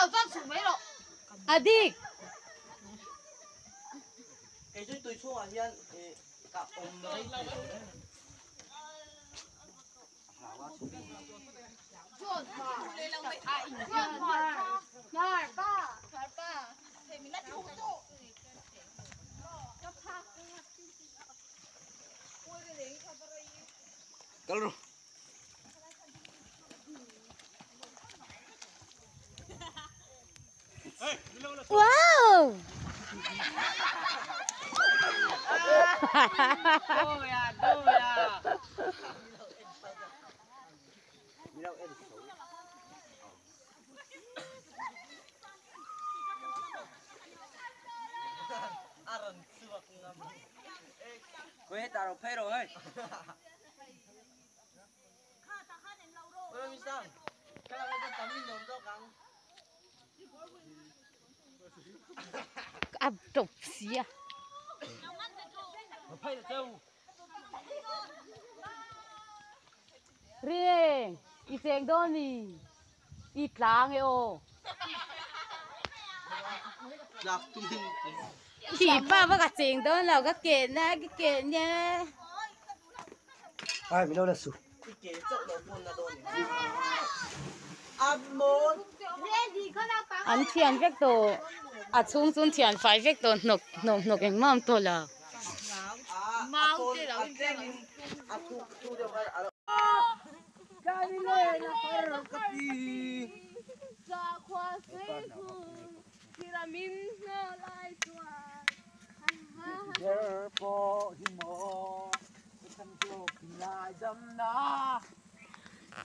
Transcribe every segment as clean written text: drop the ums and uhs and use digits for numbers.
đầu cho sủng mấy độ. À đi. Cái chút tôi xua hiện cả ông đấy. Kalau Wow. đâu ya, đâu ya. Quê hết tao phê rồi. Ôi mi sang, cái này cái tấm pin đồng cho căng. Áp trục xía. Phê được đâu? Riêng, ít tiếng đó nè, ít láng ô. Giặc tung. Chỉ ba với cả tiếng đó là cái kiện nha. Ai mình đâu là sụp. Cái kế chậu đầu buồn là đồn. Amon. Anh thiền vết đồ, à chung thiền phải vết đồ nộp cái mâm tôi là. Mau thế đâu. Thu được rồi. Cái này là phải cái gì? Ra khoa sĩ thì là mình nó lại toàn. Therefore, he more. Thân yêu lại đâm na.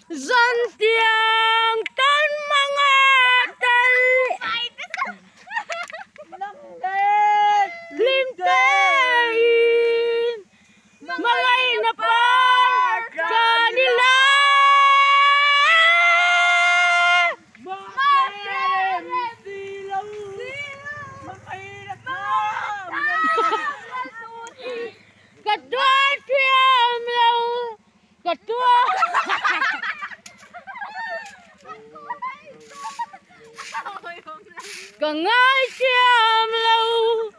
Dân tiếng tân mang tân lim tên malay na pa kanila kadua tiam lâu kadua càng ngái chiêm lâu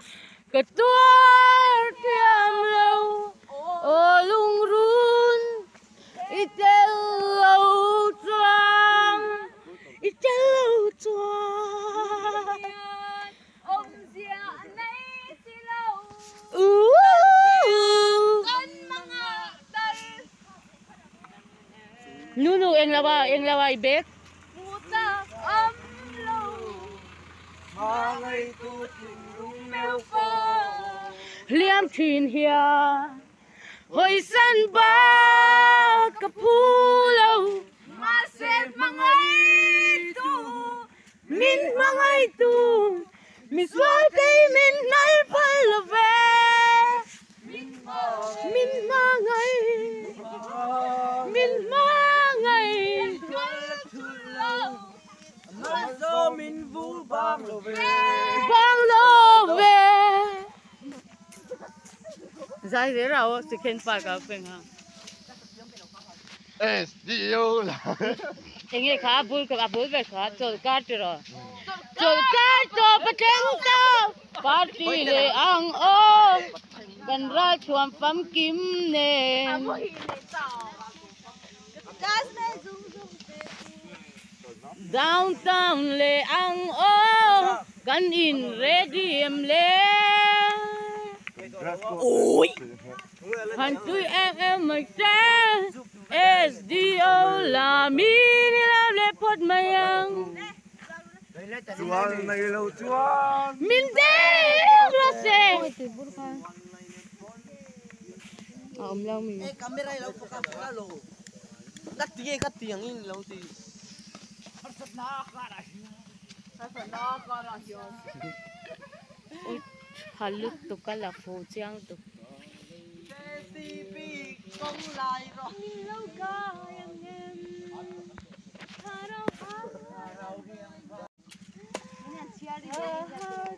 cả tua chiêm lâu ô lung run ít lâu choang ít lâu choang Ông già này xí lâu. Con mga tay. Nunu em là ba ibek Muta âm lâu. Mà ngày tu tình đúng mèo co. liam thin hia hồi sân ba cặp phu lâu Mà xem mga tu. min mangai tu mi swal kai min nai phai la ve min mangai Mà do mình vũ bang lo về. bang lo ve zai de rao second park a peng ha SDO là. enge kha bul ka bul ve kha chol ka ro chol ka to pateng to party le ang o kan ra chuam pam kim ne downtown le ang o kan in ready em le ôi han tui em mai ta SDO là mi la le pot mayang Chuan này lâu chuan. min de rose om lâu mi Ê camera lâu foka lo. Cắt tiếng in lâu thì. halut tu kala phu chiang tu TV công lại rồi. Mình lâu ca em em. Thà đâu phá.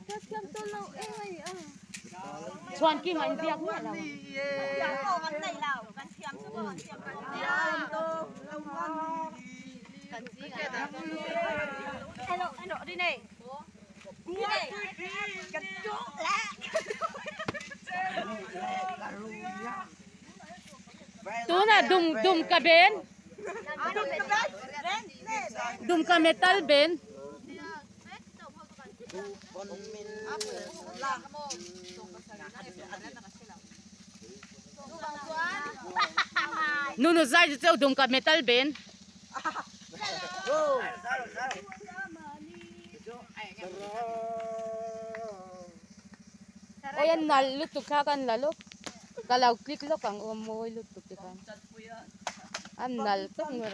Chắc chắn tôi lâu em ơi. chuan kim anh việc nữa là Hãy subscribe cho kênh Ghiền Mì Gõ để không bỏ lỡ những video hấp dẫn. Ano đi này. Đi này. Cắt chốt lạ. Tu na dum ka ben. Dum ka metal ben. Nuno zai tu dum ka metal ben. O yan nalutok ka kan lalo. Kalau klik lo kang omoy lutok kan. Am naltok mo.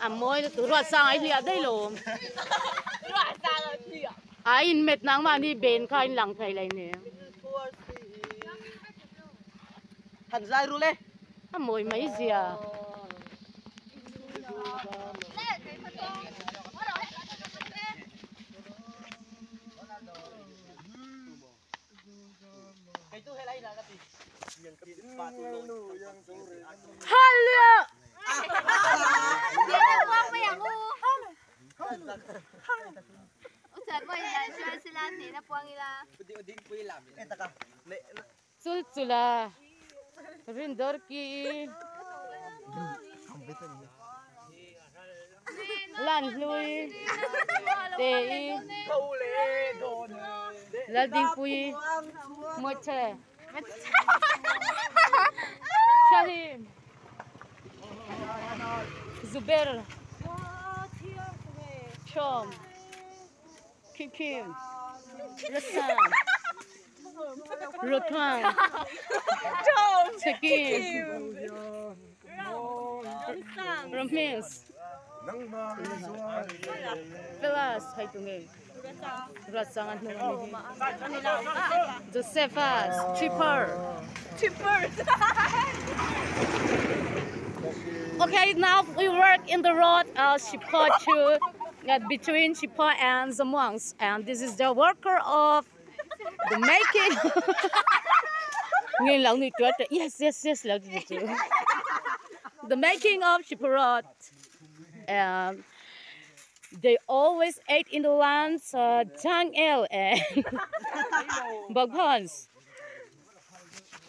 Amoy lutok ruat sang ai liat dai lo. Loại ra rồi thì ạ. Ai in met nang ma ni ben ka in lang thai lai ne. Thần giai ru lên. Amoy mai zia. Hello. Sul-sula. Rindor ki. Lan lui. Tei. Lading pui. Moche. Shalim. Zuber. Chom. Kim. Rasan. Rotwang. Chekim. Romis. Velas. Hai tungai. Rasangan tungai. Josephus. Chipper. Okay, now we work in the road Hriphaw between Hriphaw-zamuang, and this is the worker of the making. Yes, the making of Hriphaw. And they always ate in the lands Tang-el and Baghans.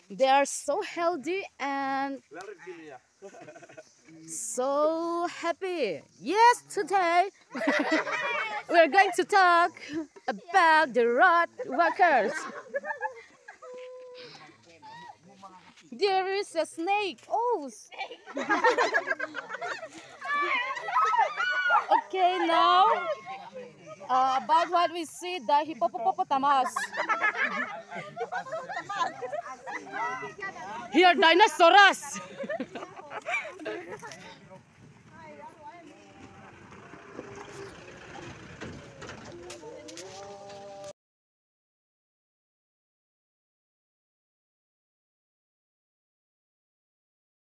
They are so healthy and so happy. Yes, today we're going to talk about the road workers. There is a snake. Oh. Okay, now about what we see, the hippopotamus. Here, dinosaurs.